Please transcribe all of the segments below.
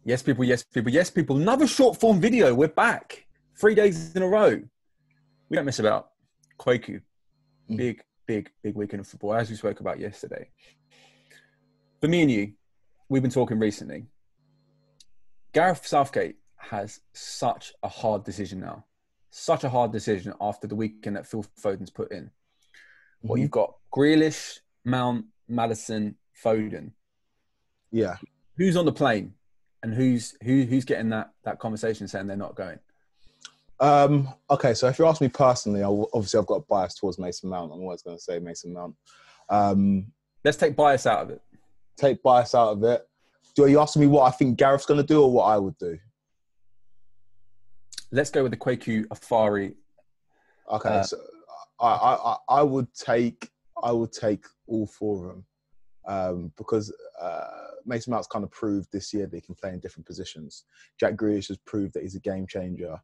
Yes, people. Yes, people. Yes, people. Another short form video. We're back. 3 days in a row. We don't miss about. Kwaku. Big weekend of football, as we spoke about yesterday. For me and you, we've been talking recently. Gareth Southgate has such a hard decision now. Such a hard decision after the weekend that Phil Foden's put in. Well, you've got Grealish, Mount, Maddison, Foden. Yeah. Who's on the plane? And who's getting that conversation saying they're not going? Okay, so if you ask me personally, obviously I've got a bias towards Mason Mount. I'm always going to say Mason Mount. Let's take bias out of it. Take bias out of it. Are you asking me what I think Gareth's going to do or what I would do? Let's go with the Kwaku Afari. Okay, so I would take all four of them because Mason Mount's kind of proved this year that he can play in different positions. Jack Grealish has proved that he's a game changer.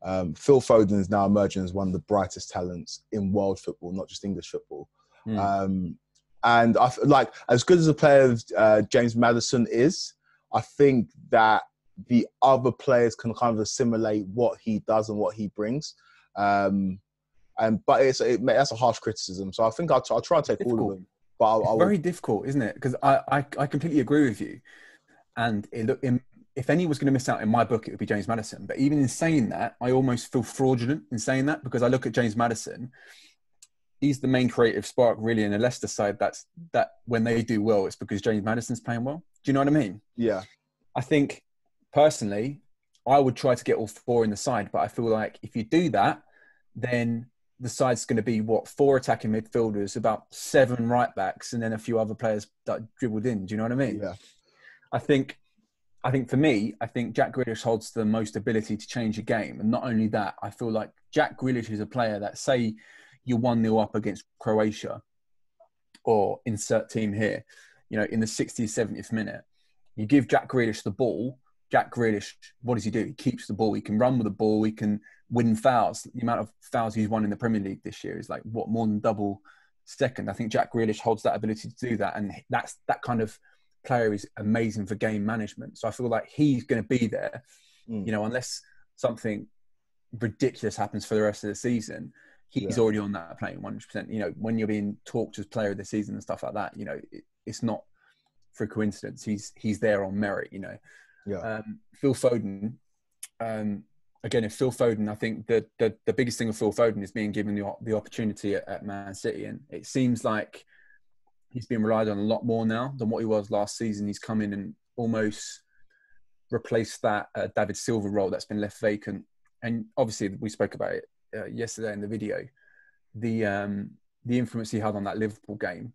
Phil Foden is now emerging as one of the brightest talents in world football, not just English football. And I like, as good as a player as James Maddison is, I think that the other players can kind of assimilate what he does and what he brings. But that's a harsh criticism. So I think I'll try and take all of them. But it's very difficult, isn't it? Because I completely agree with you. And if any was going to miss out in my book, it would be James Maddison. But even in saying that, I almost feel fraudulent in saying that because I look at James Maddison. He's the main creative spark, really, in a Leicester side. That when they do well, it's because James Maddison's playing well. Do you know what I mean? Yeah. I think, personally, I would try to get all four in the side. But I feel like if you do that, then the side's going to be, 4 attacking midfielders, about 7 right-backs, and then a few other players that dribbled in. Do you know what I mean? Yeah. I think for me, I think Jack Grealish holds the most ability to change a game. And not only that, I feel like Jack Grealish is a player that, say, you're 1-0 up against Croatia or insert team here, in the 60th, 70th minute, you give Jack Grealish the ball. Jack Grealish, what does he do? He keeps the ball. He can run with the ball. He can win fouls. The amount of fouls he's won in the Premier League this year is more than double second. I think Jack Grealish holds that ability to do that. And that kind of player is amazing for game management. So I feel like he's going to be there, unless something ridiculous happens for the rest of the season. He's already on that plane 100%. When you're being talked as player of the season and stuff like that, it's not for coincidence. He's there on merit, Yeah. Phil Foden, again, if Phil Foden, I think the biggest thing with Phil Foden is being given the opportunity at Man City. And it seems like he's been relied on a lot more now than what he was last season. He's come in and almost replaced that David Silva role that's been left vacant. And obviously, we spoke about it yesterday in the video. The influence he had on that Liverpool game,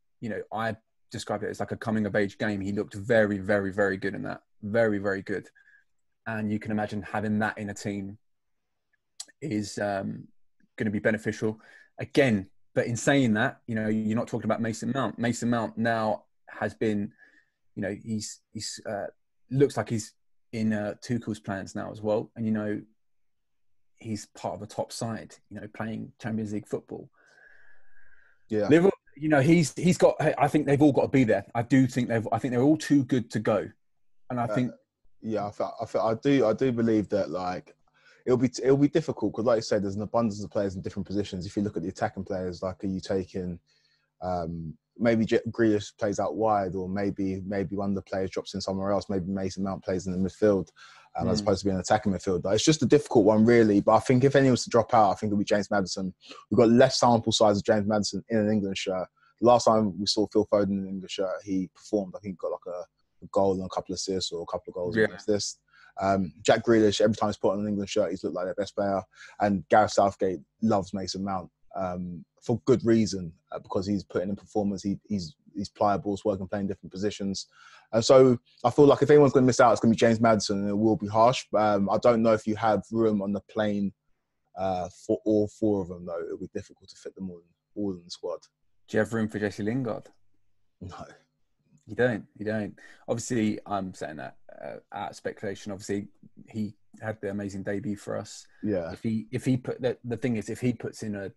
I described it as like a coming of age game. He looked very, very, very good in that. Very, very good. And you can imagine having that in a team is going to be beneficial. Again, but in saying that, you're not talking about Mason Mount. Mason Mount now has been, he's looks like he's in Tuchel's plans now as well. And, he's part of a top side, playing Champions League football. Yeah. Liverpool, he's got, I think they've all got to be there. I think they're all too good to go. And I think, I do believe that it'll be difficult because, like you said, there's an abundance of players in different positions. If you look at the attacking players, are you taking maybe Grealish plays out wide, or maybe one of the players drops in somewhere else. Maybe Mason Mount plays in the midfield as opposed to being an attacking midfielder. It's just a difficult one, really. But I think if anyone was to drop out, I think it'll be James Maddison. We've got less sample size of James Maddison in an England shirt. Last time we saw Phil Foden in an English shirt, he performed. I think he got a goal and a couple of assists or a couple of goals against this. Jack Grealish, every time he's put on an England shirt, he's looked like their best player. And Gareth Southgate loves Mason Mount for good reason, because he's putting in performance. He's pliable, he's working, playing different positions. And so I feel like if anyone's going to miss out, it's going to be James Maddison, and it will be harsh. I don't know if you have room on the plane for all four of them, though. It'll be difficult to fit them all in the squad. Do you have room for Jesse Lingard? No. You don't. Obviously, I'm saying that out of speculation. Obviously, he had the amazing debut for us. Yeah. If he put the thing is, if he puts in a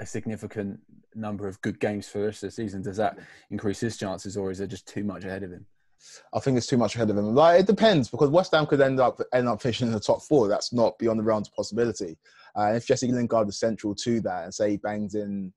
significant number of good games for the rest of the season, does that increase his chances, or is there just too much ahead of him? I think it's too much ahead of him. Like, it depends, because West Ham could end up finishing in the top 4. That's not beyond the realms of possibility. If Jesse Lingard is central to that, and say he bangs in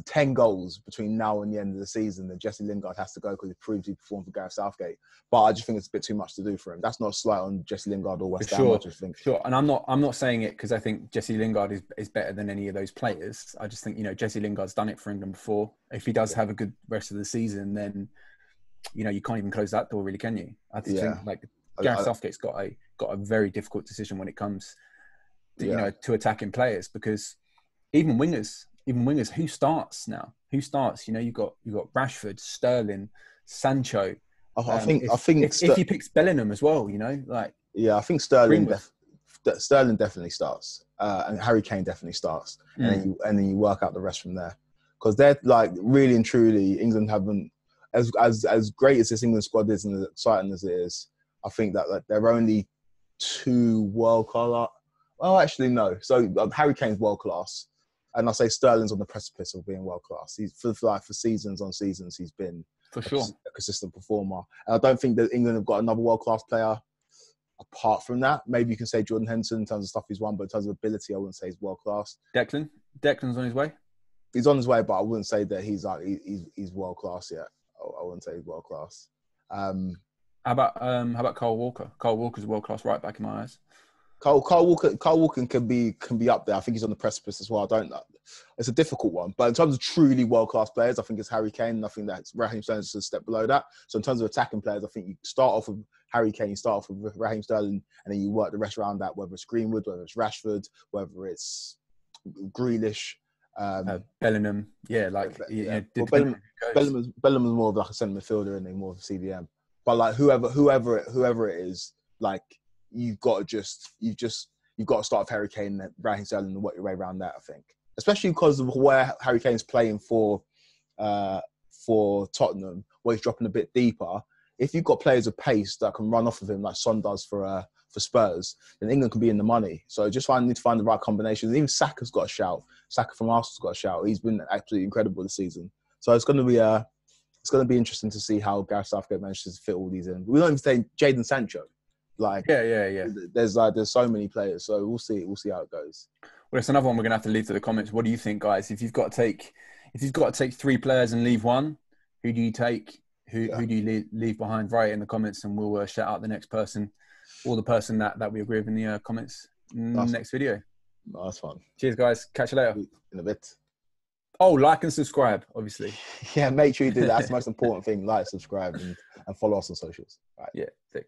10 goals between now and the end of the season, then Jesse Lingard has to go, because he proved he performed for Gareth Southgate. But I just think it's a bit too much to do for him. That's not a slight on Jesse Lingard or West Ham. I just think. Sure, and I'm not saying it because I think Jesse Lingard is better than any of those players. I just think, Jesse Lingard's done it for England before. If he does have a good rest of the season, then you can't even close that door, really, can you? I just think Gareth Southgate's got a very difficult decision when it comes to, to attacking players, because even wingers, who starts now? Who starts? You've got Rashford, Sterling, Sancho. I think if he picks Bellingham as well, I think Sterling definitely starts, and Harry Kane definitely starts, and then you work out the rest from there, because they're like, really and truly, England haven't, as great as this England squad is and as exciting as it is. I think that there are only 2 world class. Well, actually no. So Harry Kane's world class. And I say Sterling's on the precipice of being world class. He's for seasons on seasons, he's been for sure a consistent performer. And I don't think that England have got another world class player apart from that. Maybe you can say Jordan Henderson in terms of stuff he's won, but in terms of ability, I wouldn't say he's world class. Declan's on his way. He's on his way, but I wouldn't say that he's world class yet. I wouldn't say he's world class. How about Kyle Walker? Kyle Walker's a world class right back in my eyes. Kyle Walker can be up there. I think he's on the precipice as well. It's a difficult one. But in terms of truly world-class players, I think it's Harry Kane. And I think that's Raheem Sterling's a step below that. So in terms of attacking players, I think you start off with Harry Kane, you start off with Raheem Sterling, and then you work the rest around that, whether it's Greenwood, whether it's Rashford, whether it's Grealish. Bellingham. Bellingham's more of like a centre midfielder and then more of a CDM. But like whoever it is, like, you've got to start with Harry Kane and Raheem Sterling and work your way around that, I think. Especially because of where Harry Kane's playing for Tottenham, where he's dropping a bit deeper. If you've got players of pace that can run off of him like Son does for Spurs, then England can be in the money. So need to find the right combinations. Even Saka's got a shout. Saka from Arsenal's got a shout. He's been absolutely incredible this season. So it's going to be interesting to see how Gareth Southgate manages to fit all these in. We don't even say Jadon Sancho. There's so many players, so we'll see how it goes. Well, it's another one we're gonna have to leave to the comments. What do you think, guys? If you've got to take 3 players and leave one, who do you take? Who do you leave behind? Write it in the comments, and we'll shout out the next person, or the person that we agree with in the comments next video. That's fun. Cheers, guys. Catch you later. In a bit. Oh, like and subscribe, obviously. Yeah, make sure you do that. That's the most important thing. Like, subscribe, and follow us on socials. Right. Yeah, sick.